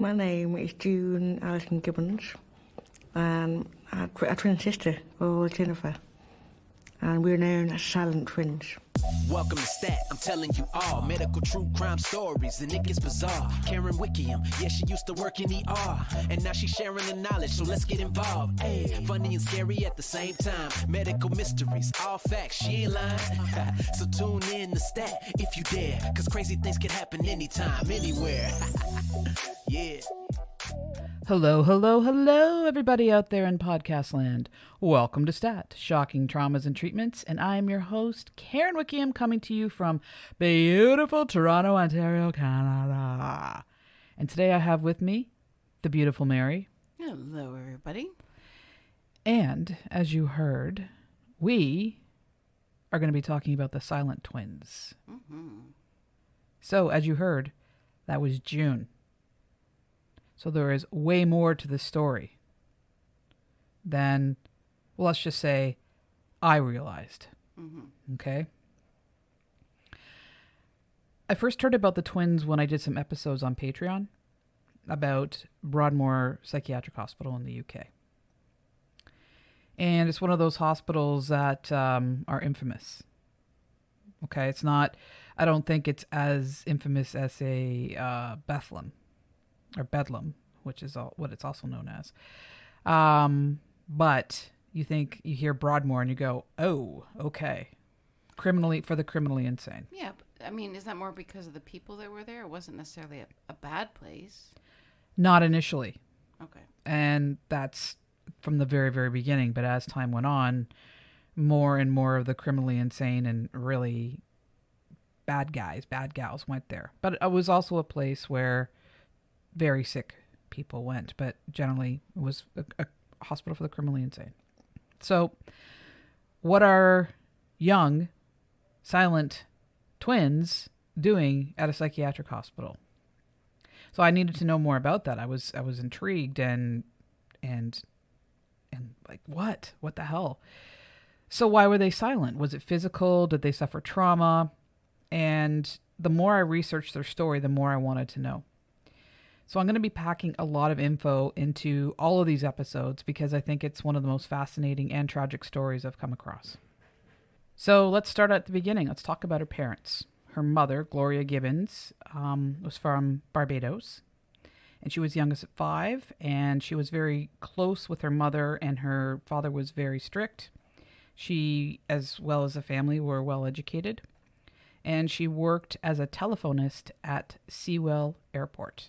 My name is June Alison Gibbons, and I have a twin sister called Jennifer, and we're known as silent twins. Welcome to Stat, I'm telling you all medical true crime stories, and it gets bizarre. Karen Wickham, yeah, she used to work in ER, and now she's sharing the knowledge, so let's get involved. Hey, funny and scary at the same time. Medical mysteries, all facts, she ain't lying. So tune in to Stat if you dare, cause crazy things can happen anytime, anywhere. Yeah. Hello, everybody out there in podcast land. Welcome to Stat, Shocking Traumas and Treatments, and I'm your host, Karen Wickham, coming to you from beautiful Toronto, Ontario, Canada. And today I have with me the beautiful Mary. Hello, everybody. And, as you heard, we are going to be talking about the silent twins. Mm-hmm. So, as you heard, that was June. So there is way more to the story than, well, let's just say, I realized. Mm-hmm. Okay? I first heard about the twins when I did some episodes on Patreon about Broadmoor Psychiatric Hospital in the UK. And it's one of those hospitals that are infamous. Okay? It's not, I don't think it's as infamous as, say, Bethlehem. Or Bedlam, which is what it's also known as. But you hear Broadmoor and you go, oh, okay. For the criminally insane. Yeah, but, I mean, is that more because of the people that were there? It wasn't necessarily a bad place. Not initially. Okay. And that's from the very, very beginning. But as time went on, more and more of the criminally insane and really bad guys, bad gals went there. But it was also a place where very sick people went, but generally it was a hospital for the criminally insane. So what are young, silent twins doing at a psychiatric hospital? So I needed to know more about that. I was intrigued and like, what the hell? So why were they silent? Was it physical? Did they suffer trauma? And the more I researched their story, the more I wanted to know. So I'm going to be packing a lot of info into all of these episodes because I think it's one of the most fascinating and tragic stories I've come across. So let's start at the beginning. Let's talk about her parents. Her mother, Gloria Gibbons, was from Barbados, and she was youngest at 5, and she was very close with her mother, and her father was very strict. She, as well as the family, were well educated, and she worked as a telephonist at Sewell Airport.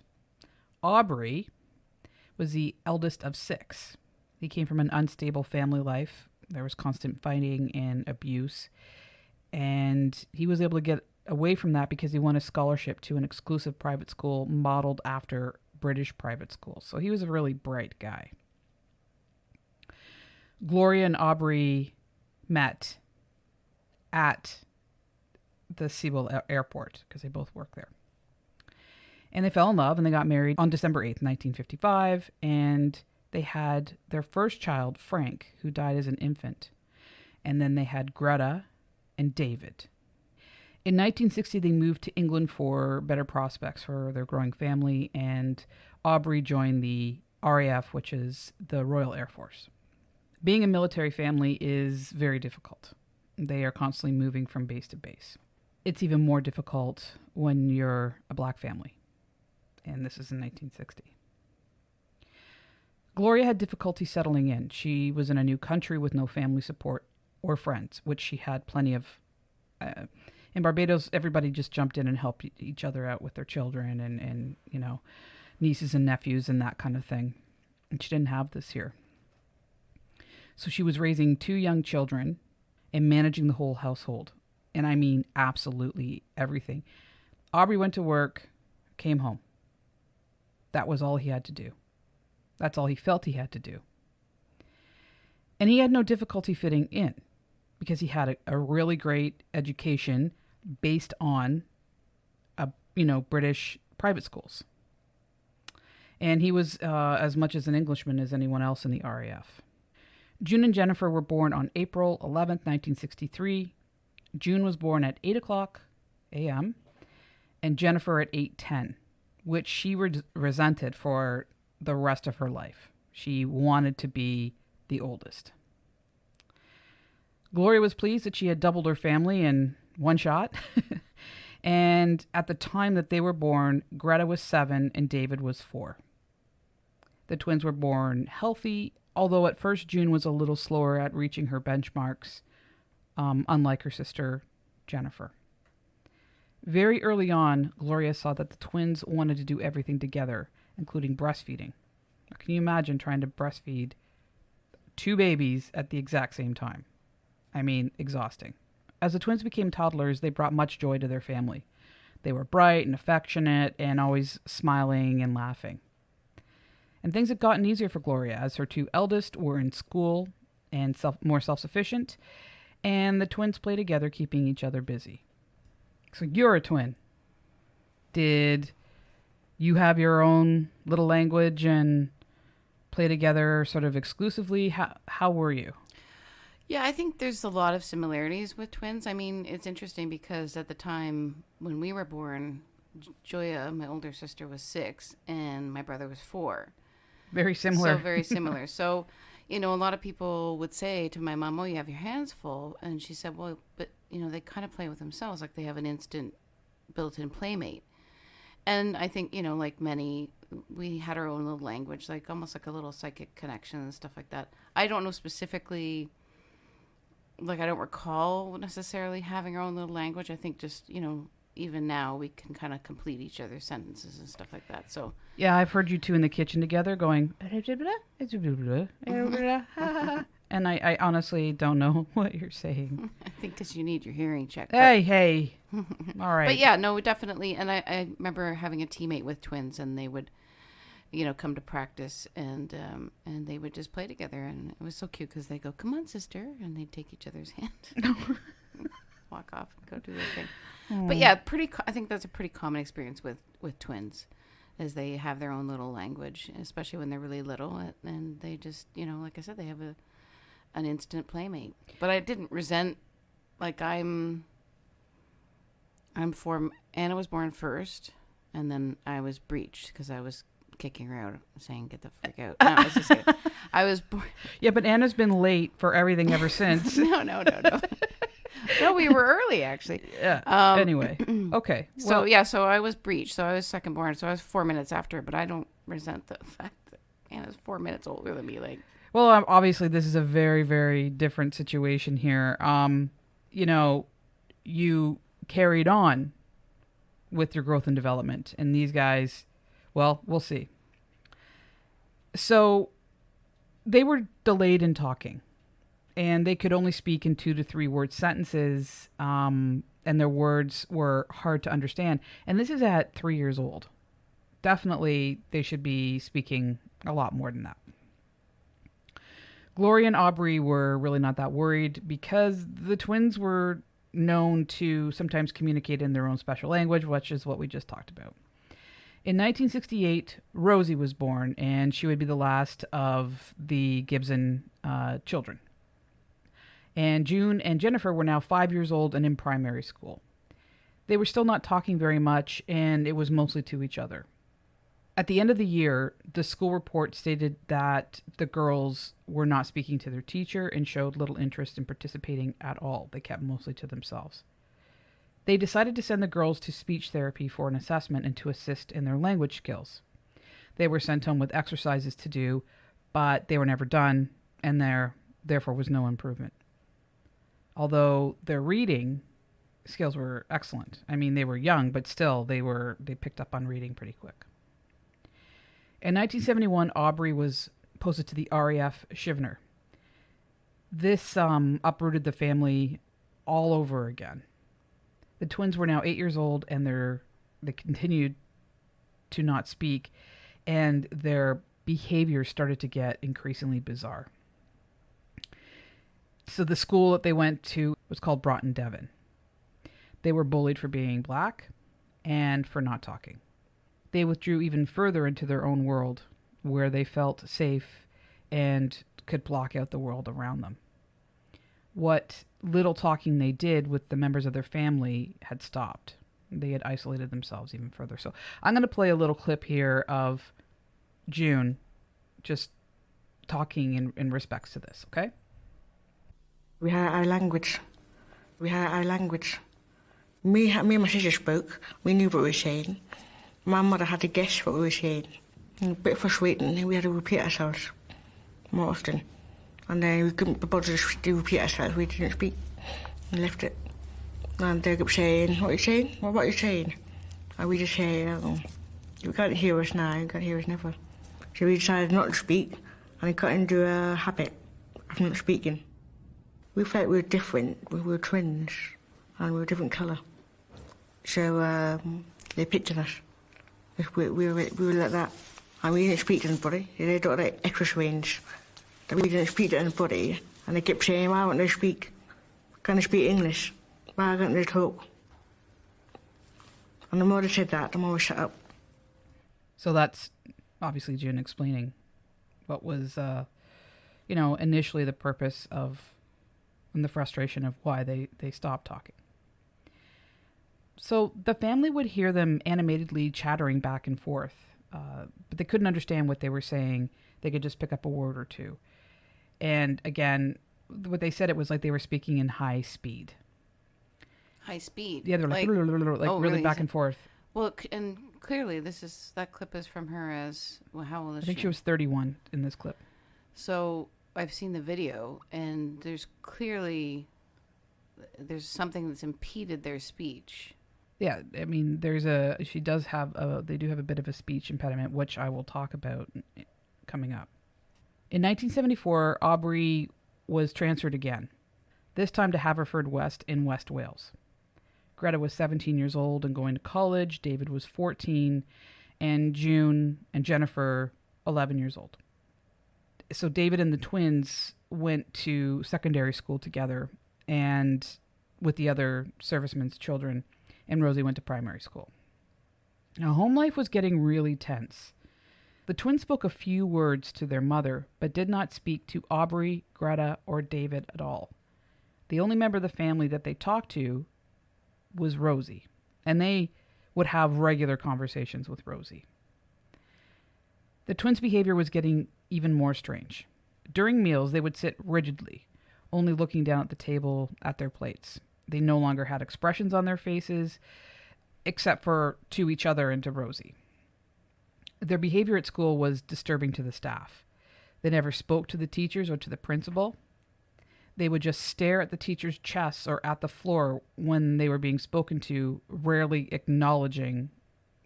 Aubrey was the eldest of 6. He came from an unstable family life. There was constant fighting and abuse. And he was able to get away from that because he won a scholarship to an exclusive private school modeled after British private schools. So he was a really bright guy. Gloria and Aubrey met at the Sewell Airport because they both worked there. And they fell in love and they got married on December 8th, 1955. And they had their first child, Frank, who died as an infant. And then they had Greta and David. In 1960, they moved to England for better prospects for their growing family. And Aubrey joined the RAF, which is the Royal Air Force. Being a military family is very difficult. They are constantly moving from base to base. It's even more difficult when you're a black family. And this is in 1960. Gloria had difficulty settling in. She was in a new country with no family support or friends, which she had plenty of. In Barbados, everybody just jumped in and helped each other out with their children and you know, nieces and nephews and that kind of thing. And she didn't have this here. So she was raising 2 young children and managing the whole household. And I mean absolutely everything. Aubrey went to work, came home. That was all he had to do. That's all he felt he had to do. And he had no difficulty fitting in because he had a really great education based on, British private schools. And he was as much as an Englishman as anyone else in the RAF. June and Jennifer were born on April 11th, 1963. June was born at 8 o'clock a.m. and Jennifer at 8:10 which she resented for the rest of her life. She wanted to be the oldest. Gloria was pleased that she had doubled her family in one shot. And at the time that they were born, Greta was 7 and David was 4. The twins were born healthy, although at first June was a little slower at reaching her benchmarks, unlike her sister Jennifer. Very early on, Gloria saw that the twins wanted to do everything together, including breastfeeding. Can you imagine trying to breastfeed 2 babies at the exact same time? I mean, exhausting. As the twins became toddlers, they brought much joy to their family. They were bright and affectionate and always smiling and laughing. And things had gotten easier for Gloria as her 2 eldest were in school and more self-sufficient, and the twins play together, keeping each other busy. So you're a twin. Did you have your own little language and play together sort of exclusively? How were you? Yeah, I think there's a lot of similarities with twins. I mean, it's interesting because at the time when we were born, Joya, my older sister, was 6 and my brother was 4. Very similar. So very similar. So, a lot of people would say to my mom, "Oh, you have your hands full." And she said, "Well, but, they kind of play with themselves. Like they have an instant built-in playmate." And I think, like many, we had our own little language, like almost like a little psychic connection and stuff like that. I don't know specifically, like I don't recall necessarily having our own little language. I think just, even now we can kind of complete each other's sentences and stuff like that. So yeah, I've heard you 2 in the kitchen together going, and I honestly don't know what you're saying. I think because you need your hearing checked. Hey. All right. But yeah, no, definitely. And I remember having a teammate with twins, and they would, come to practice, and they would just play together, and it was so cute because they go, "Come on, sister," and they'd take each other's hand, walk off, and go do their thing. But yeah, I think that's a pretty common experience with twins, is they have their own little language, especially when they're really little, and they just, like I said, they have an instant playmate. But I didn't resent, like Anna was born first, and then I was breached because I was kicking her out, saying, "Get the frick out." No, I was just kidding. I was born. Yeah, but Anna's been late for everything ever since. No. No, we were early, actually. Yeah. Anyway. Okay. So I was breached. So I was second born. So I was 4 minutes after, but I don't resent the fact that Anna's 4 minutes older than me. Like, well, obviously this is a very, very different situation here. You carried on with your growth and development, and these guys, well, we'll see. So they were delayed in talking, and they could only speak in 2 to 3 word sentences, and their words were hard to understand. And this is at 3 years old. Definitely, they should be speaking a lot more than that. Gloria and Aubrey were really not that worried because the twins were known to sometimes communicate in their own special language, which is what we just talked about. In 1968, Rosie was born, and she would be the last of the Gibson children. And June and Jennifer were now 5 years old and in primary school. They were still not talking very much, and it was mostly to each other. At the end of the year, the school report stated that the girls were not speaking to their teacher and showed little interest in participating at all. They kept mostly to themselves. They decided to send the girls to speech therapy for an assessment and to assist in their language skills. They were sent home with exercises to do, but they were never done, and there therefore was no improvement. Although their reading skills were excellent. I mean, they were young, but still they picked up on reading pretty quick. In 1971, Aubrey was posted to the RAF Shivner. This uprooted the family all over again. The twins were now 8 years old, and they continued to not speak, and their behavior started to get increasingly bizarre. So the school that they went to was called Broughton Devon. They were bullied for being black and for not talking. They withdrew even further into their own world, where they felt safe and could block out the world around them. What little talking they did with the members of their family had stopped. They had isolated themselves even further. So I'm going to play a little clip here of June just talking in respects to this, okay? We had our language. Me and my sister spoke. We knew what we were saying. My mother had to guess what we were saying. And a bit frustrating, we had to repeat ourselves more often. And then we couldn't be bothered to repeat ourselves. We didn't speak. We left it. And they kept saying, what are you saying? What are you saying? And we just say, oh, you can't hear us now, you can't hear us never. So we decided not to speak, and it got into a habit of not speaking. We felt we were different. We were twins, and we were a different colour. So they picked on us. We were like that. And we didn't speak to anybody. They got like extra strange. That we didn't speak to anybody. And they kept saying, why won't they speak? Can they speak English? Why can't they talk? And the more they said that, the more we shut up. So that's obviously June explaining what was, initially the purpose of, and the frustration of why they stopped talking. So the family would hear them animatedly chattering back and forth, but they couldn't understand what they were saying. They could just pick up a word or two. And again, what they said, it was like they were speaking in high speed. High speed? Yeah, they're like really back and forth. Well, and clearly that clip is from her as, well, how old is she? I think she was 31 in this clip. So I've seen the video, and there's something that's impeded their speech. Yeah, I mean, they do have a bit of a speech impediment, which I will talk about coming up. In 1974, Aubrey was transferred again, this time to Haverfordwest in West Wales. Greta was 17 years old and going to college. David was 14, and June and Jennifer, 11 years old. So David and the twins went to secondary school together, and with the other servicemen's children, and Rosie went to primary school. Now, home life was getting really tense. The twins spoke a few words to their mother, but did not speak to Aubrey, Greta, or David at all. The only member of the family that they talked to was Rosie, and they would have regular conversations with Rosie. The twins' behavior was getting even more strange. During meals, they would sit rigidly, only looking down at the table at their plates. They no longer had expressions on their faces, except for to each other and to Rosie. Their behavior at school was disturbing to the staff. They never spoke to the teachers or to the principal. They would just stare at the teachers' chests or at the floor when they were being spoken to, rarely acknowledging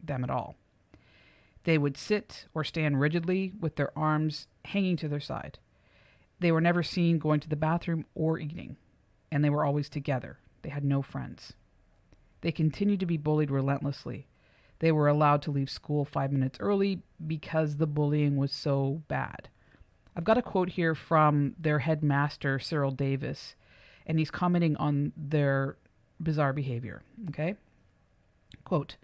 them at all. They would sit or stand rigidly with their arms hanging to their side. They were never seen going to the bathroom or eating, and they were always together. They had no friends. They continued to be bullied relentlessly. They were allowed to leave school 5 minutes early because the bullying was so bad. I've got a quote here from their headmaster, Cyril Davis, and he's commenting on their bizarre behavior. Okay? Quote,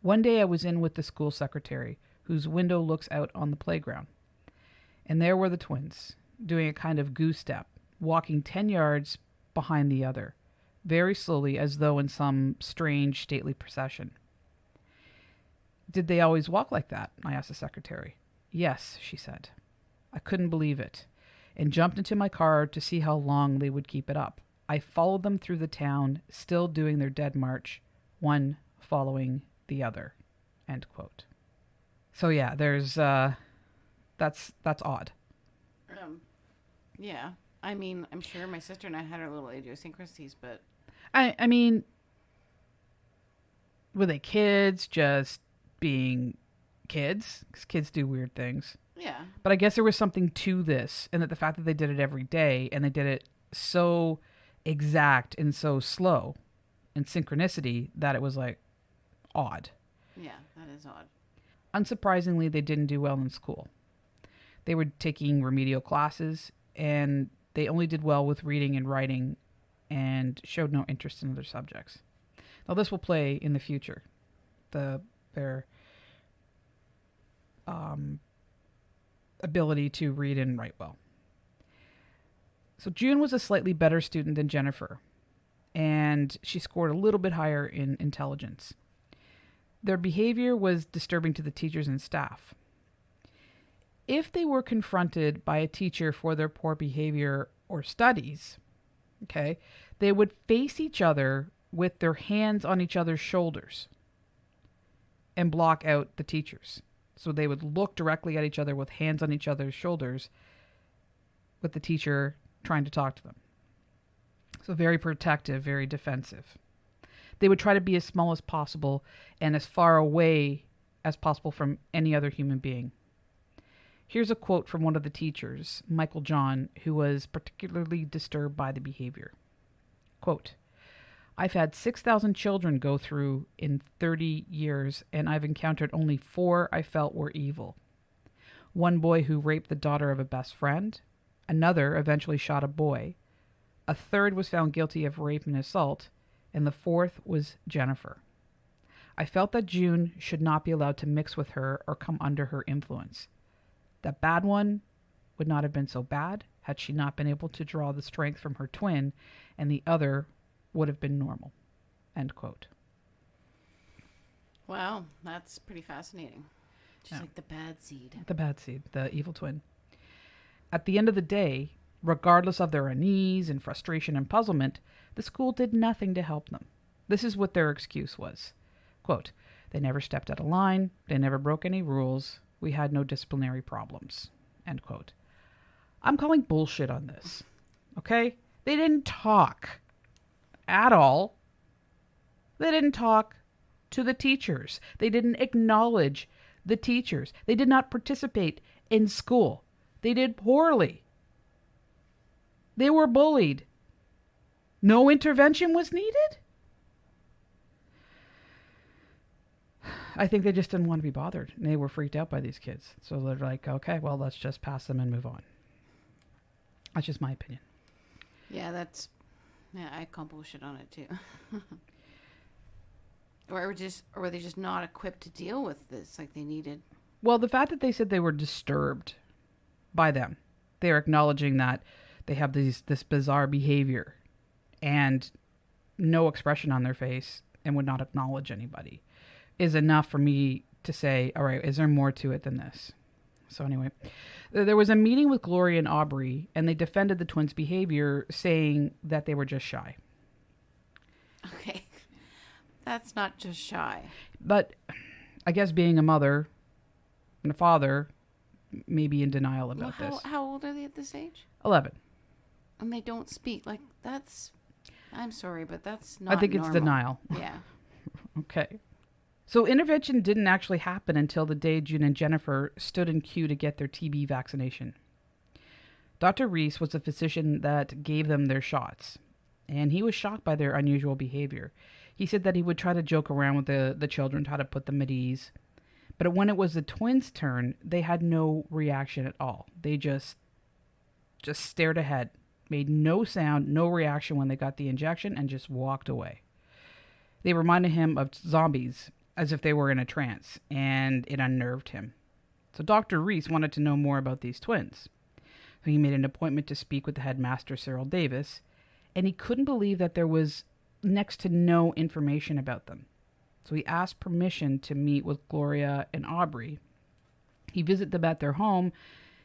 "One day I was in with the school secretary, whose window looks out on the playground. And there were the twins, doing a kind of goose step, walking 10 yards behind the other, very slowly as though in some strange stately procession. Did they always walk like that? I asked the secretary. Yes, she said. I couldn't believe it, and jumped into my car to see how long they would keep it up. I followed them through the town, still doing their dead march, one following the other." End quote. So yeah, there's that's odd. Yeah. I mean, I'm sure my sister and I had our little idiosyncrasies, but I mean, were they kids just being kids? Because kids do weird things. yeah. But I guess there was something to this, and that the fact that they did it every day, and they did it so exact and so slow in synchronicity that it was like odd. Yeah, that is odd. Unsurprisingly, they didn't do well in school. They were taking remedial classes, and they only did well with reading and writing and showed no interest in other subjects. Now, this will play in the future, their ability to read and write well. So June was a slightly better student than Jennifer, and she scored a little bit higher in intelligence. Their behavior was disturbing to the teachers and staff. If they were confronted by a teacher for their poor behavior or studies, okay, they would face each other with their hands on each other's shoulders and block out the teachers. So they would look directly at each other with hands on each other's shoulders with the teacher trying to talk to them. So very protective, very defensive. They would try to be as small as possible and as far away as possible from any other human being. Here's a quote from one of the teachers, Michael John, who was particularly disturbed by the behavior. Quote, I've had 6,000 children go through in 30 years, and I've encountered only 4 I felt were evil. One boy who raped the daughter of a best friend. Another eventually shot a boy. A third was found guilty of rape and assault. And the 4th was Jennifer. I felt that June should not be allowed to mix with her or come under her influence. That bad one would not have been so bad had she not been able to draw the strength from her twin, and the other would have been normal. End quote. Wow, that's pretty fascinating. She's like the bad seed. The bad seed, the evil twin. At the end of the day, regardless of their unease and frustration and puzzlement, the school did nothing to help them. This is what their excuse was. Quote, they never stepped out of line. They never broke any rules. We had no disciplinary problems. End quote. I'm calling bullshit on this. Okay? They didn't talk at all. They didn't talk to the teachers. They didn't acknowledge the teachers. They did not participate in school. They did poorly. They were bullied. No intervention was needed? I think they just didn't want to be bothered. They were freaked out by these kids. So they're like, okay, well, let's just pass them and move on. That's just my opinion. Yeah, I call bullshit on it too. Or were they just not equipped to deal with this like they needed? Well, the fact that they said they were disturbed by them, they're acknowledging that they have this bizarre behavior and no expression on their face and would not acknowledge anybody, is enough for me to say, all right, is there more to it than this? So anyway, there was a meeting with Gloria and Aubrey, and they defended the twins' behavior, saying that they were just shy. Okay. That's not just shy. But I guess being a mother and a father may be in denial about this. How old are they at this age? 11. And they don't speak. Like, that's... I'm sorry, but that's not I think normal. It's denial. Yeah. Okay. So intervention didn't actually happen until the day June and Jennifer stood in queue to get their TB vaccination. Dr. Reese was the physician that gave them their shots, and he was shocked by their unusual behavior. He said that he would try to joke around with the children, try to put them at ease. But when it was the twins' turn, they had no reaction at all. They just stared ahead, made no sound, no reaction when they got the injection, and just walked away. They reminded him of zombies, as if they were in a trance, and it unnerved him. So Dr. Reese wanted to know more about these twins. So he made an appointment to speak with the headmaster, Cyril Davis, and he couldn't believe that there was next to no information about them. So he asked permission to meet with Gloria and Aubrey. He visited them at their home,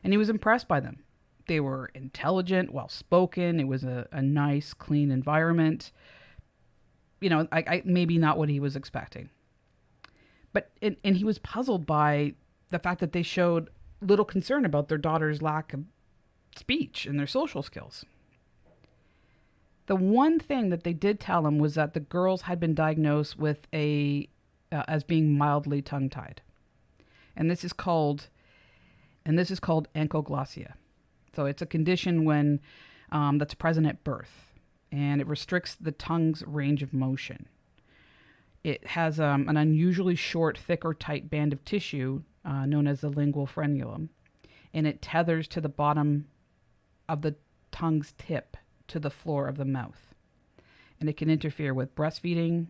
and he was impressed by them. They were intelligent, well-spoken. It was a nice, clean environment. You know, I maybe not what he was expecting. But and he was puzzled by the fact that they showed little concern about their daughter's lack of speech and their social skills. The one thing that they did tell him was that the girls had been diagnosed with as being mildly tongue-tied, and this is called ankyloglossia. So it's a condition when that's present at birth, and it restricts the tongue's range of motion. It has an unusually short, thick, or tight band of tissue known as the lingual frenulum, and it tethers to the bottom of the tongue's tip to the floor of the mouth. And it can interfere with breastfeeding,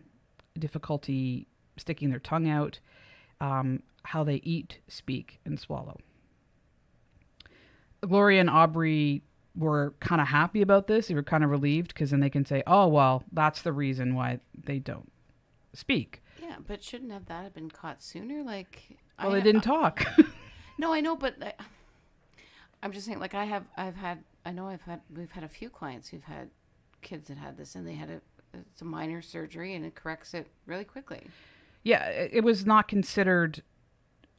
difficulty sticking their tongue out, how they eat, speak, and swallow. Gloria and Aubrey were kind of happy about this. They were kind of relieved because then they can say, oh, well, that's the reason why they don't speak. Yeah, but shouldn't have that have been caught sooner? Like, Well, they didn't talk. No, I know, but I'm just saying, like, we've had a few clients who've had kids that had this, and they had it's a minor surgery, and it corrects it really quickly. Yeah, it was not considered,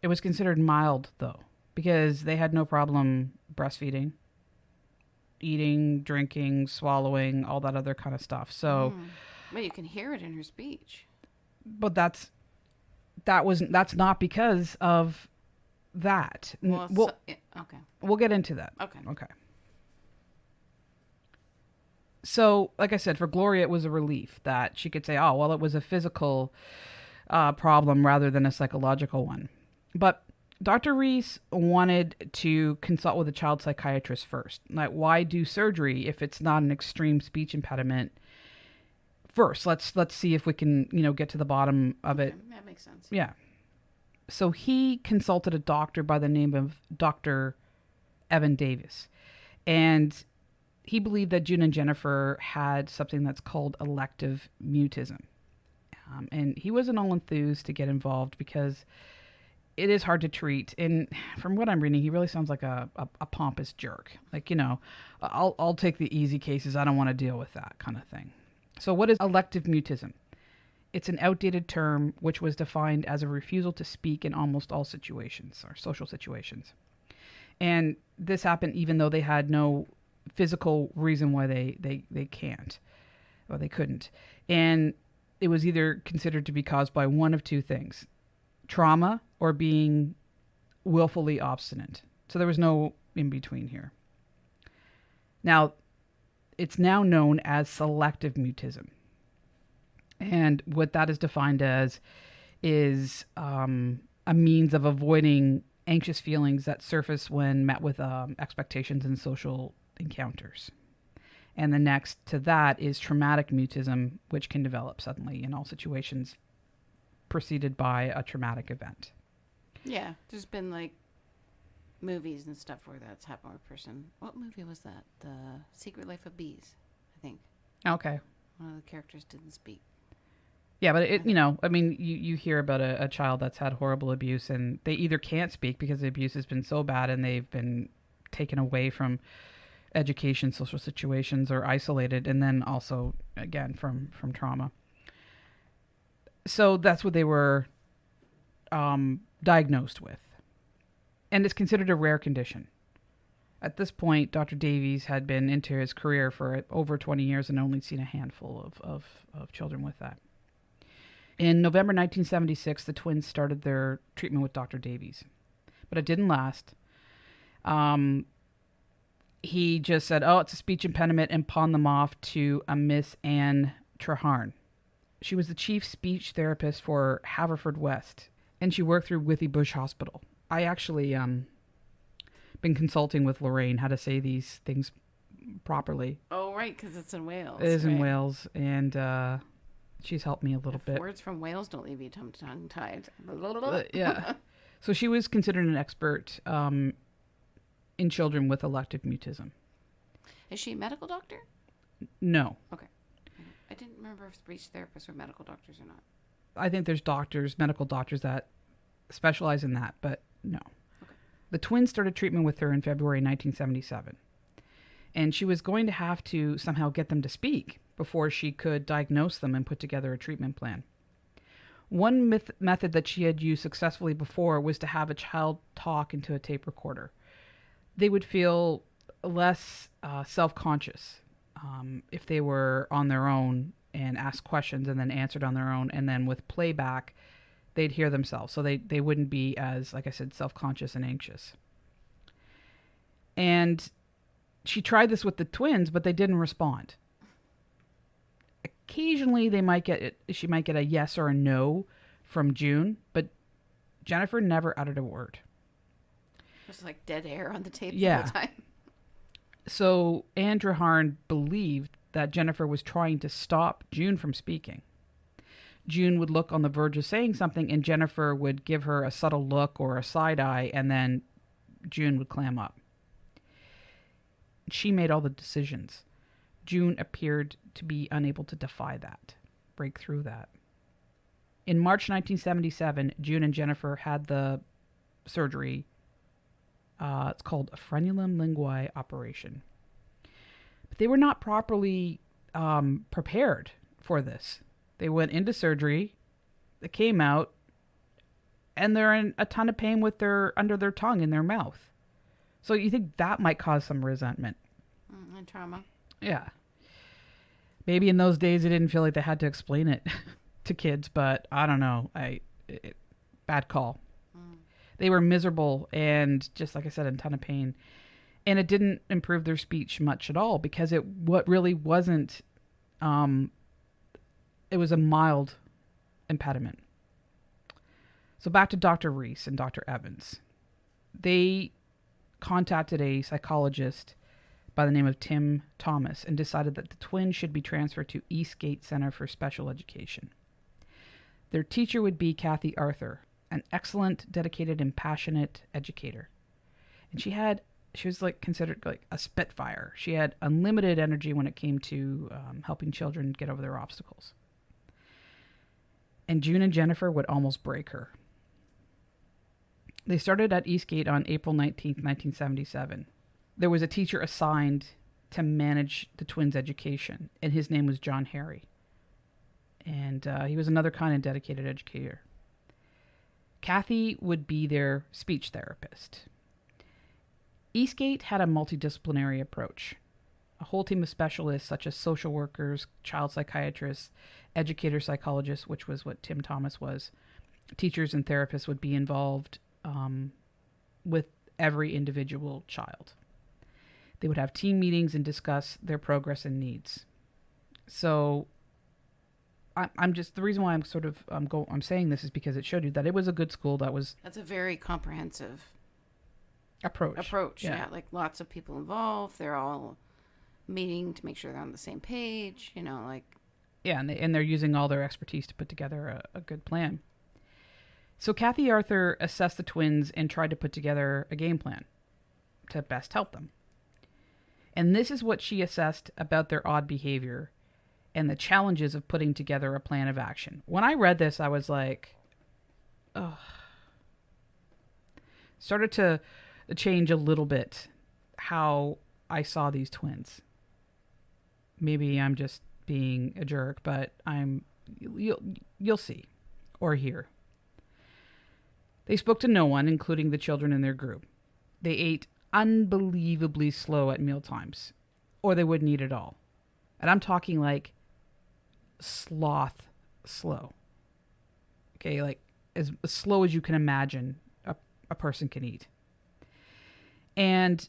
it was considered mild, though, because they had no problem breastfeeding, eating, drinking, swallowing, all that other kind of stuff. So, But you can hear it in her speech. But that's not because of that. Well, okay. We'll get into that. Okay. So, like I said, for Gloria, it was a relief that she could say, oh, well, it was a physical problem rather than a psychological one. But Dr. Reese wanted to consult with a child psychiatrist first. Like, why do surgery if it's not an extreme speech impediment? First, let's see if we can, get to the bottom of it. That makes sense. Yeah. So he consulted a doctor by the name of Dr. Evan Davis. And he believed that June and Jennifer had something that's called elective mutism. And he wasn't all enthused to get involved because it is hard to treat. And from what I'm reading, he really sounds like a pompous jerk. Like, I'll take the easy cases. I don't want to deal with that kind of thing. So what is elective mutism? It's an outdated term which was defined as a refusal to speak in almost all situations or social situations. And this happened even though they had no physical reason why they can't or they couldn't. And it was either considered to be caused by one of two things: trauma or being willfully obstinate. So there was no in between here. Now, it's now known as selective mutism. And what that is defined as is a means of avoiding anxious feelings that surface when met with expectations in social encounters. And the next to that is traumatic mutism, which can develop suddenly in all situations preceded by a traumatic event. Yeah, there's been like movies and stuff where that's happened with a person. What movie was that? The Secret Life of Bees, I think. Okay. One of the characters didn't speak. Yeah, but you hear about a child that's had horrible abuse and they either can't speak because the abuse has been so bad and they've been taken away from education, social situations, or isolated, and then also, again, from trauma. So that's what they were diagnosed with. And it's considered a rare condition. At this point, Dr. Davies had been into his career for over 20 years and only seen a handful of children with that. In November 1976, the twins started their treatment with Dr. Davies. But it didn't last. He just said, oh, it's a speech impediment, and pawned them off to a Miss Anne Treherne. She was the chief speech therapist for Haverfordwest, and she worked through Withybush Hospital. I actually been consulting with Lorraine how to say these things properly. Oh, right, because it's in Wales. It is in Wales, and she's helped me a little bit. Words from Wales don't leave you tongue-tied. Yeah. So she was considered an expert in children with elective mutism. Is she a medical doctor? No. Okay. I didn't remember if speech therapists were medical doctors or not. I think there's medical doctors that specialize in that, but no. Okay. The twins started treatment with her in February 1977. And she was going to have to somehow get them to speak before she could diagnose them and put together a treatment plan. One method that she had used successfully before was to have a child talk into a tape recorder. They would feel less self-conscious if they were on their own and asked questions and then answered on their own. And then with playback, they'd hear themselves. So they wouldn't be as, like I said, self-conscious and anxious. And she tried this with the twins, but they didn't respond. Occasionally, she might get a yes or a no from June, but Jennifer never uttered a word. It was like dead air on the tape the Yeah. whole time. So Anne Treherne believed that Jennifer was trying to stop June from speaking. June would look on the verge of saying something, and Jennifer would give her a subtle look or a side eye, and then June would clam up. She made all the decisions. June appeared to be unable to defy that, break through that. In March 1977, June and Jennifer had the surgery. It's called a frenulum linguae operation. But they were not properly prepared for this. They went into surgery, they came out, and they're in a ton of pain with under their tongue in their mouth. So you think that might cause some resentment. And trauma. Yeah. Maybe in those days they didn't feel like they had to explain it to kids, but I don't know. Bad call. They were miserable and, just like I said, in a ton of pain. And it didn't improve their speech much at all, because it was a mild impediment. So back to Dr. Reese and Dr. Evans. They contacted a psychologist by the name of Tim Thomas and decided that the twins should be transferred to Eastgate Center for Special Education. Their teacher would be Kathy Arthur, an excellent, dedicated, and passionate educator. And she was considered like a spitfire. She had unlimited energy when it came to helping children get over their obstacles. And June and Jennifer would almost break her. They started at Eastgate on April 19th, 1977. There was a teacher assigned to manage the twins' education, and his name was John Harry. And he was another kind of dedicated educator. Kathy would be their speech therapist. Eastgate had a multidisciplinary approach. A whole team of specialists such as social workers, child psychiatrists, educator psychologists, which was what Tim Thomas was, teachers and therapists would be involved with every individual child. They would have team meetings and discuss their progress and needs. So I'm just, the reason why I'm saying this is because it showed you that it was a good school. That's a very comprehensive approach. Yeah. Like lots of people involved. They're all meeting to make sure they're on the same page, Yeah, and they're using all their expertise to put together a good plan. So Kathy Arthur assessed the twins and tried to put together a game plan to best help them. And this is what she assessed about their odd behavior and the challenges of putting together a plan of action. When I read this, I was like, oh. Started to change a little bit how I saw these twins. Maybe I'm just being a jerk, but you'll see or hear. They spoke to no one, including the children in their group. They ate unbelievably slow at meal times, or they wouldn't eat at all. And I'm talking like sloth slow. Okay, like as slow as you can imagine a person can eat. And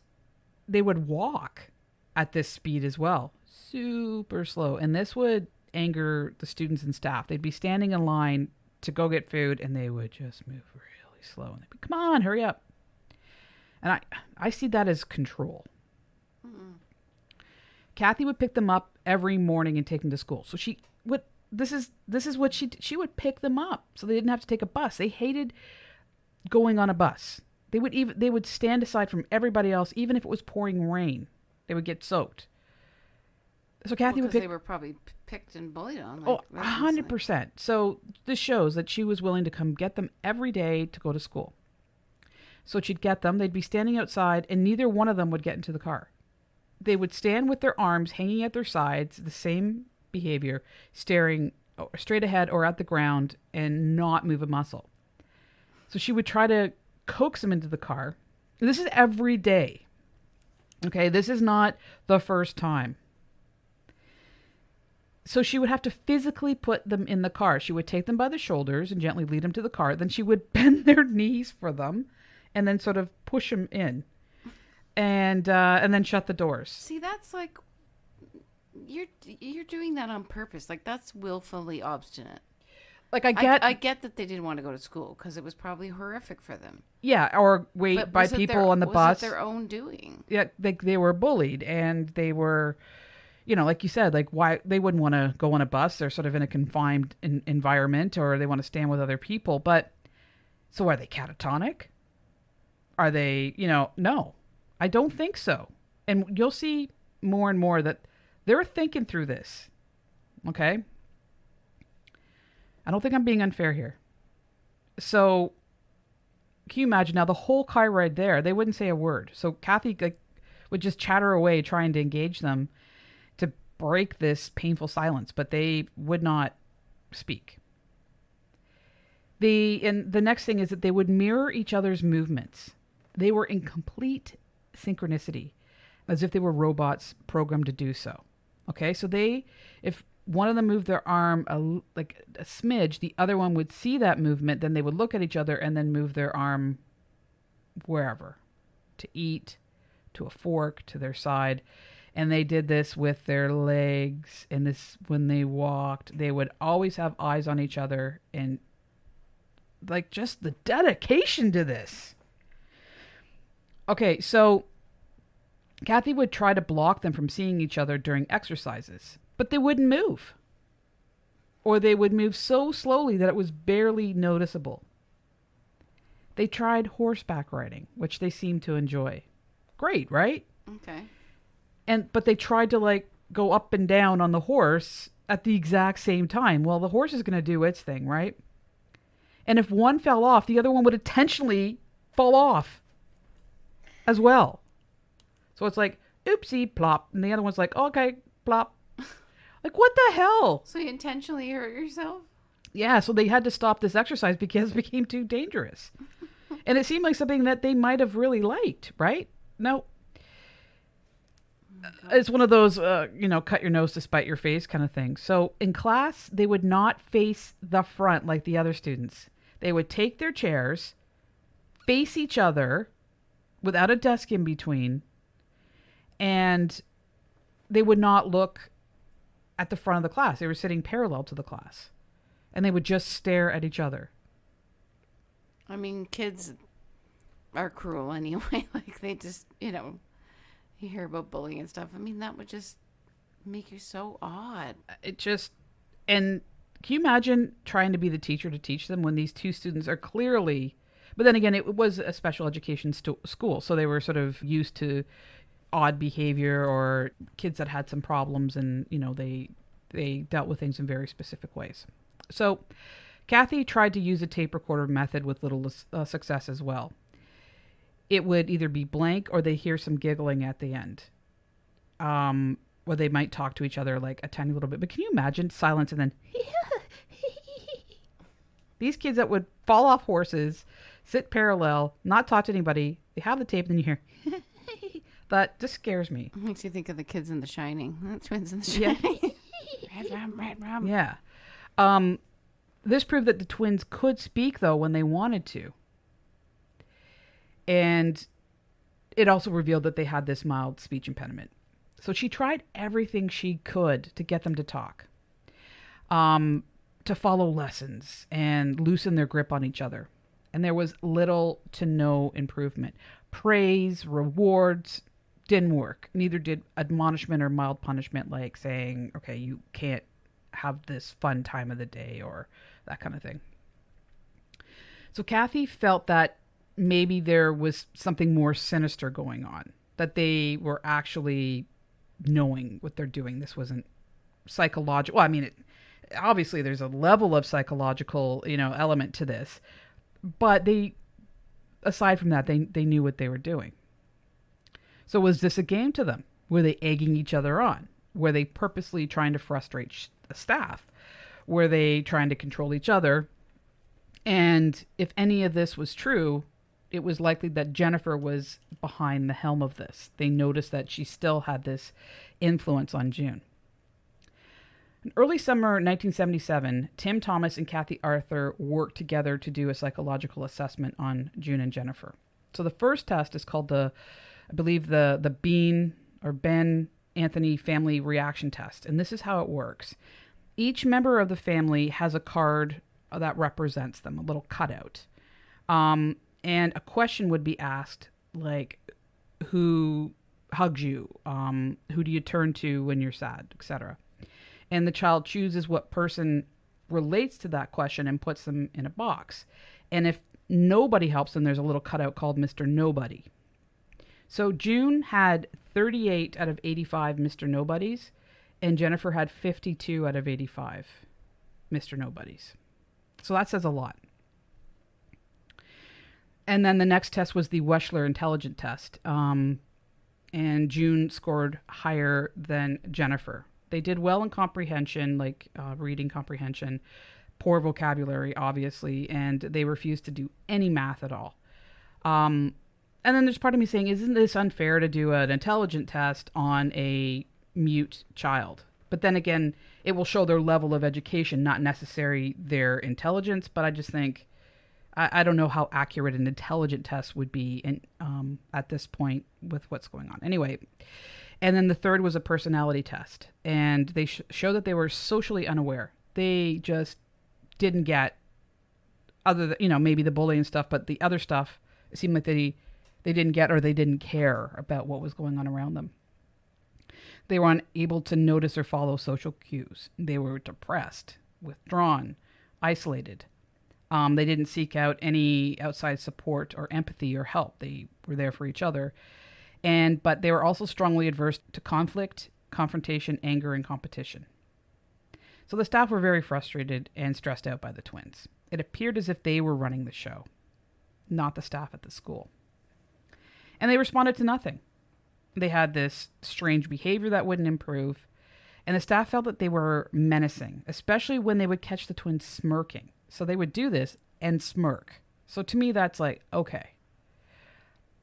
they would walk at this speed as well. Super slow. And this would anger the students and staff. They'd be standing in line to go get food, and they would just move really slow. And they'd be, come on, hurry up. And I see that as control. Mm-mm. Kathy would pick them up every morning and take them to school. So she would, this is what she would pick them up so they didn't have to take a bus. They hated going on a bus. They would stand aside from everybody else, even if it was pouring rain. They would get soaked. So Kathy would pick. They were probably picked and bullied on. 100%. So this shows that she was willing to come get them every day to go to school. So she'd get them. They'd be standing outside, and neither one of them would get into the car. They would stand with their arms hanging at their sides, the same behavior, staring straight ahead or at the ground and not move a muscle. So she would try to coax them into the car. This is every day. Okay, this is not the first time. So she would have to physically put them in the car. She would take them by the shoulders and gently lead them to the car. Then she would bend their knees for them and then sort of push them in and then shut the doors. See, that's like, you're doing that on purpose. Like, that's willfully obstinate. Like, I get that they didn't want to go to school because it was probably horrific for them. Yeah, or wait by people on the bus. Was it their own doing? Yeah, they were bullied, and they were, like you said, like why they wouldn't want to go on a bus. They're sort of in a confined environment, or they want to stand with other people. But so are they catatonic? Are they, no, I don't think so. And you'll see more and more that they're thinking through this. Okay? I don't think I'm being unfair here. So, can you imagine now the whole car ride there, they wouldn't say a word. So Kathy would just chatter away trying to engage them to break this painful silence, but they would not speak. And the next thing is that they would mirror each other's movements. They were in complete synchronicity, as if they were robots programmed to do so. Okay, so if one of them moved their arm like a smidge, the other one would see that movement, then they would look at each other and then move their arm wherever, to eat, to a fork, to their side. And they did this with their legs, and this when they walked, they would always have eyes on each other, and like just the dedication to this. Okay, so Kathy would try to block them from seeing each other during exercises, but they wouldn't move. Or they would move so slowly that it was barely noticeable. They tried horseback riding, which they seemed to enjoy. Great, right? Okay. But they tried to like go up and down on the horse at the exact same time. Well, the horse is going to do its thing, right? And if one fell off, the other one would intentionally fall off as well. So it's like, oopsie, plop. And the other one's like, okay, plop. Like, what the hell? So you intentionally hurt yourself? Yeah, so they had to stop this exercise because it became too dangerous. And it seemed like something that they might have really liked, right? No. It's one of those, cut your nose to spite your face kind of thing. So in class, they would not face the front like the other students. They would take their chairs, face each other without a desk in between, and they would not look at the front of the class. They were sitting parallel to the class, and they would just stare at each other. I mean, kids are cruel anyway. Like, they just, you hear about bullying and stuff. I mean, that would just make you so odd. And can you imagine trying to be the teacher to teach them when these two students are clearly, but then again, it was a special education school, so they were sort of used to odd behavior or kids that had some problems, and, they dealt with things in very specific ways. So Kathy tried to use a tape recorder method with little success as well. It would either be blank or they hear some giggling at the end. Or they might talk to each other like a tiny little bit. But can you imagine silence and then these kids that would fall off horses, sit parallel, not talk to anybody, they have the tape, and then you hear that just scares me. It makes you think of the kids in The Shining. Twins in The Shining. Red rum. Yeah. This proved that the twins could speak, though, when they wanted to. And it also revealed that they had this mild speech impediment. So she tried everything she could to get them to talk, to follow lessons and loosen their grip on each other. And there was little to no improvement. Praise, rewards didn't work. Neither did admonishment or mild punishment, like saying, okay, you can't have this fun time of the day or that kind of thing. So Kathy felt that maybe there was something more sinister going on, that they were actually knowing what they're doing. This wasn't psychological. Well, I mean, obviously there's a level of psychological, element to this, but aside from that, they knew what they were doing. So was this a game to them? Were they egging each other on? Were they purposely trying to frustrate the staff? Were they trying to control each other? And if any of this was true, it was likely that Jennifer was behind the helm of this. They noticed that she still had this influence on June. In early summer 1977, Tim Thomas and Kathy Arthur worked together to do a psychological assessment on June and Jennifer. So the first test is called the Ben Anthony Family Reaction Test. And this is how it works. Each member of the family has a card that represents them, a little cutout. And a question would be asked, like, who hugs you? Who do you turn to when you're sad, etc. And the child chooses what person relates to that question and puts them in a box. And if nobody helps them, there's a little cutout called Mr. Nobody. So June had 38 out of 85 Mr. Nobodies, and Jennifer had 52 out of 85 Mr. Nobodies. So that says a lot. And then the next test was the Wechsler Intelligence Test. And June scored higher than Jennifer. They did well in comprehension, like reading comprehension, poor vocabulary, obviously, and they refused to do any math at all. And then there's part of me saying, isn't this unfair to do an intelligence test on a mute child? But then again, it will show their level of education, not necessarily their intelligence. But I just think, I don't know how accurate an intelligence test would be at this point with what's going on. Anyway, and then the third was a personality test. And they show that they were socially unaware. They just didn't get, other than, maybe the bullying stuff, but the other stuff, it seemed like they didn't get, or they didn't care about what was going on around them. They were unable to notice or follow social cues. They were depressed, withdrawn, isolated. They didn't seek out any outside support or empathy or help. They were there for each other. But they were also strongly adverse to conflict, confrontation, anger, and competition. So the staff were very frustrated and stressed out by the twins. It appeared as if they were running the show, not the staff at the school. And they responded to nothing. They had this strange behavior that wouldn't improve, and the staff felt that they were menacing, especially when they would catch the twins smirking. So they would do this and smirk. So to me, that's like, okay.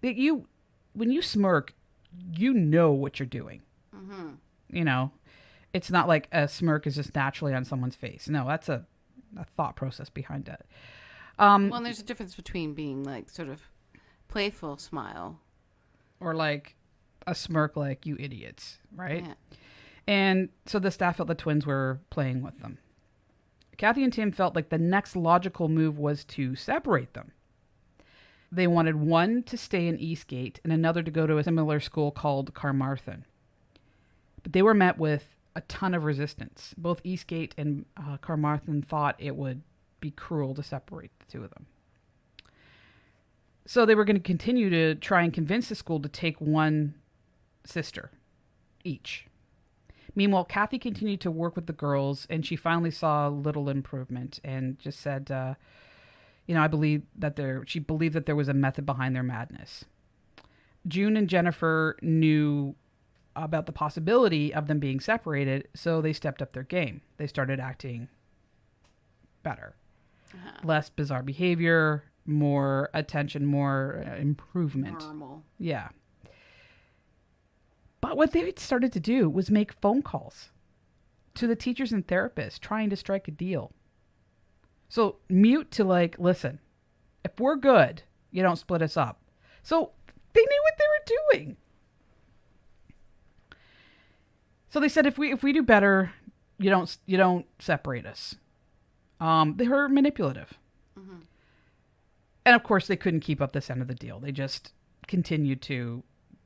When you smirk, you know what you're doing. Mm-hmm. It's not like a smirk is just naturally on someone's face. No, that's a thought process behind it. Well, there's a difference between being like sort of playful smile, or like a smirk like, you idiots, right? Yeah. And so the staff felt the twins were playing with them. Kathy and Tim felt like the next logical move was to separate them. They wanted one to stay in Eastgate and another to go to a similar school called Carmarthen. But they were met with a ton of resistance. Both Eastgate and Carmarthen thought it would be cruel to separate the two of them. So they were going to continue to try and convince the school to take one sister each. Meanwhile, Kathy continued to work with the girls, and she finally saw little improvement and just said, I believe that she believed that there was a method behind their madness. June and Jennifer knew about the possibility of them being separated, so they stepped up their game. They started acting better. Less bizarre behavior, more attention, more improvement. Normal. Yeah. But what they started to do was make phone calls to the teachers and therapists trying to strike a deal. So mute to like, listen, if we're good, you don't split us up. So they knew what they were doing. So they said, if we do better, you don't separate us. They were manipulative. Mm-hmm. And of course they couldn't keep up this end of the deal. They just continued to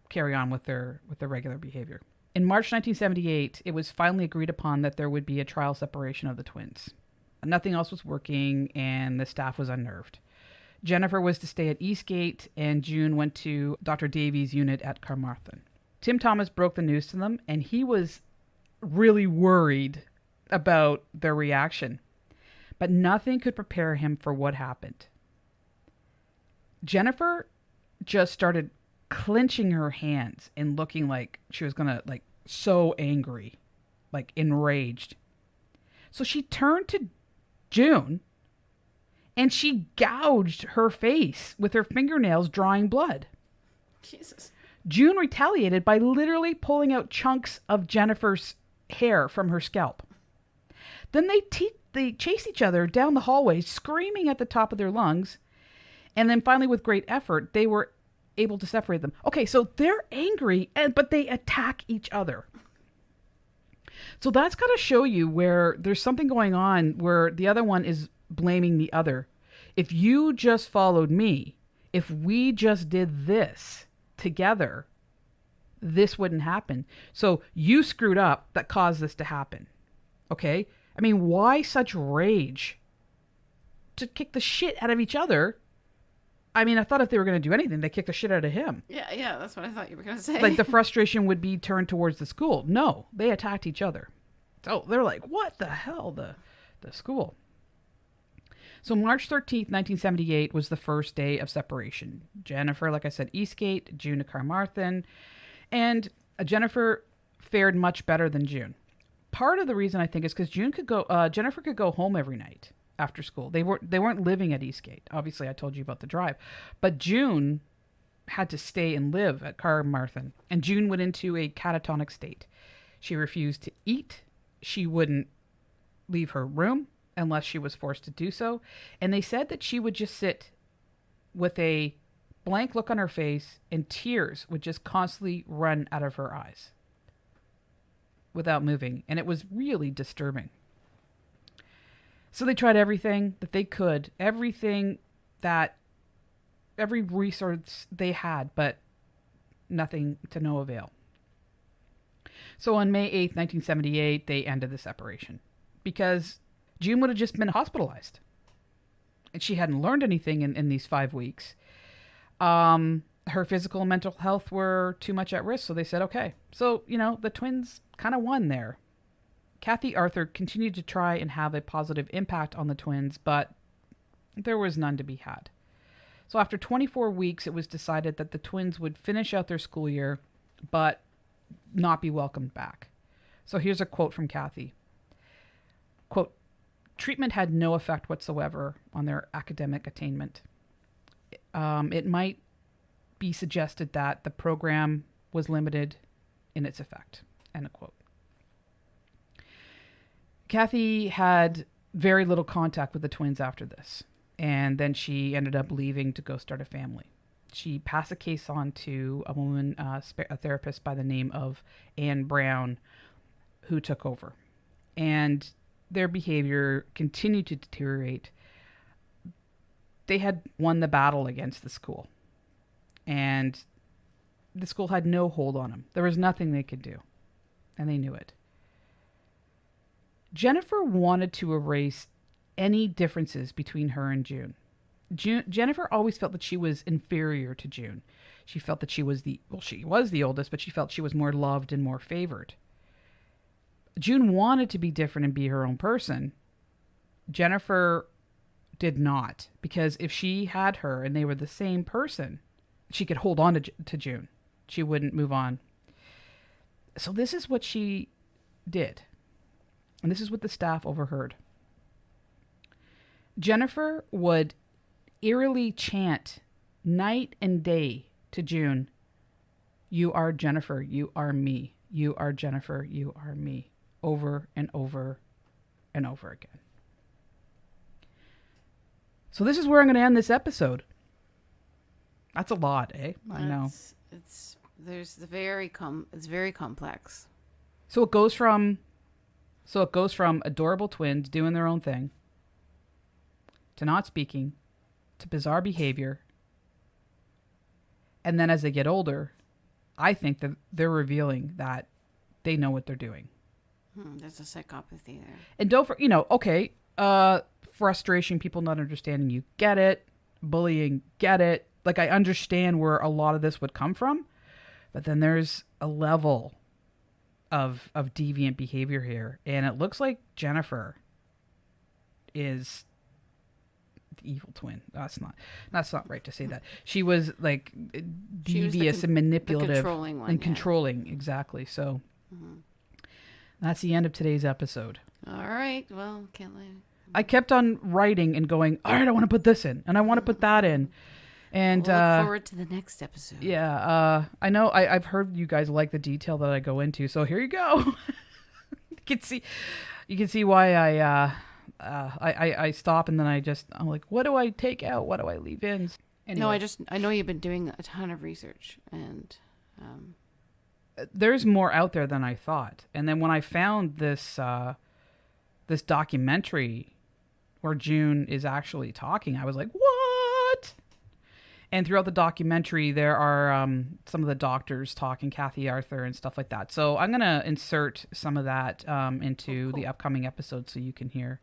carry on with their regular behavior. In March 1978, it was finally agreed upon that there would be a trial separation of the twins. Nothing else was working, and the staff was unnerved. Jennifer was to stay at Eastgate, and June went to Dr. Davies' unit at Carmarthen. Tim Thomas broke the news to them, and he was really worried about their reaction. But nothing could prepare him for what happened. Jennifer just started clenching her hands and looking like she was gonna, like, so angry, like enraged. So she turned to June and she gouged her face with her fingernails, drawing blood. Jesus. June retaliated by literally pulling out chunks of Jennifer's hair from her scalp. Then they chased each other down the hallway, screaming at the top of their lungs. And then finally, with great effort, they were able to separate them. Okay, so they're angry, but they attack each other. So that's got to show you where there's something going on where the other one is blaming the other. If you just followed me, if we just did this together, this wouldn't happen. So you screwed up that caused this to happen. Okay? I mean, why such rage to kick the shit out of each other I mean, I thought if they were going to do anything, they kick the shit out of him. Yeah, that's what I thought you were going to say. Like the frustration would be turned towards the school. No, they attacked each other. So they're like, what the hell, the school. So March 13th, 1978 was the first day of separation. Jennifer, like I said, Eastgate, June to Carmarthen. And Jennifer fared much better than June. Part of the reason I think is because Jennifer could go home every night after school. They weren't living at Eastgate. Obviously, I told you about the drive. But June had to stay and live at Carmarthen. And June went into a catatonic state. She refused to eat. She wouldn't leave her room unless she was forced to do so. And they said that she would just sit with a blank look on her face and tears would just constantly run out of her eyes without moving. And it was really disturbing. So they tried everything that they could, every resource they had, but nothing to no avail. So on May 8th, 1978, they ended the separation because June would have just been hospitalized. And she hadn't learned anything in these 5 weeks. Her physical and mental health were too much at risk, so they said, okay. So, the twins kind of won there. Kathy Arthur continued to try and have a positive impact on the twins, but there was none to be had. So after 24 weeks, it was decided that the twins would finish out their school year, but not be welcomed back. So here's a quote from Kathy. Quote, treatment had no effect whatsoever on their academic attainment. It might be suggested that the program was limited in its effect. End of quote. Kathy had very little contact with the twins after this, and then she ended up leaving to go start a family. She passed the case on to a woman, a therapist by the name of Anne Brown, who took over. And their behavior continued to deteriorate. They had won the battle against the school, and the school had no hold on them. There was nothing they could do, and they knew it. Jennifer wanted to erase any differences between her and June. Jennifer always felt that she was inferior to June. She felt that she was the oldest, but she felt she was more loved and more favored. June wanted to be different and be her own person. Jennifer did not, because if she had her and they were the same person, she could hold on to June. She wouldn't move on. So this is what she did. And this is what the staff overheard. Jennifer would eerily chant night and day to June, "You are Jennifer, you are me. You are Jennifer, you are me," over and over and over again. So this is where I'm going to end this episode. That's a lot, eh? I know. It's very complex. So it goes from adorable twins doing their own thing, to not speaking, to bizarre behavior. And then as they get older, I think that they're revealing that they know what they're doing. There's a psychopathy there. And frustration, people not understanding, you get it. Bullying, get it. Like, I understand where a lot of this would come from, but then there's a level of deviant behavior here. And it looks like Jennifer is the evil twin. That's not right to say that. She was like devious and manipulative, the controlling one, controlling. Exactly. So that's the end of today's episode. All right. Well, can't lie. I kept on writing and going, all right, I want to put this in and I want to put that in. And we'll look forward to the next episode. Yeah. I know I've heard you guys like the detail that I go into. So here you go. You can see why I stop and then I'm like, what do I take out? What do I leave in? Anyway. No, I know you've been doing a ton of research and, there's more out there than I thought. And then when I found this documentary where June is actually talking, I was like, what? And throughout the documentary, there are some of the doctors talking, Kathy Arthur and stuff like that. So I'm going to insert some of that into the upcoming episode so you can hear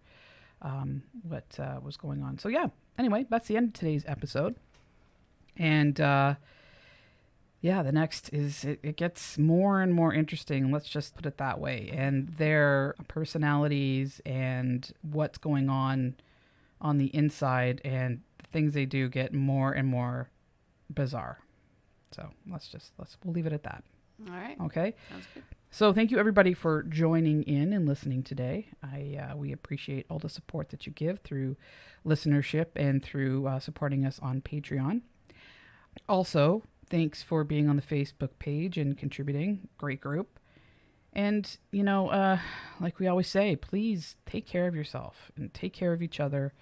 what was going on. So yeah, anyway, that's the end of today's episode. And yeah, the next is it gets more and more interesting. Let's just put it that way. And their personalities and what's going on the inside and the things they do get more and more bizarre. So we'll leave it at that. All right. Okay. Sounds good. So thank you everybody for joining in and listening today. We appreciate all the support that you give through listenership and through supporting us on Patreon. Also, thanks for being on the Facebook page and contributing. Great group. And, like we always say, please take care of yourself and take care of each other.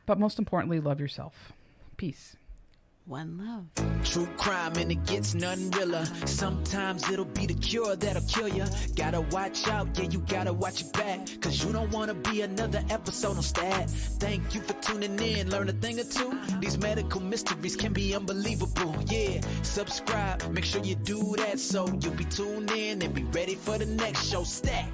But most importantly, love yourself. Peace. One love. True crime and it gets none realer. Sometimes it'll be the cure that'll kill ya. Gotta watch out, yeah, you gotta watch your back, cause you don't wanna be another episode on Stat. Thank you for tuning in, learn a thing or two. These medical mysteries can be unbelievable, yeah. Subscribe, make sure you do that so you'll be tuned in and be ready for the next show. Stat.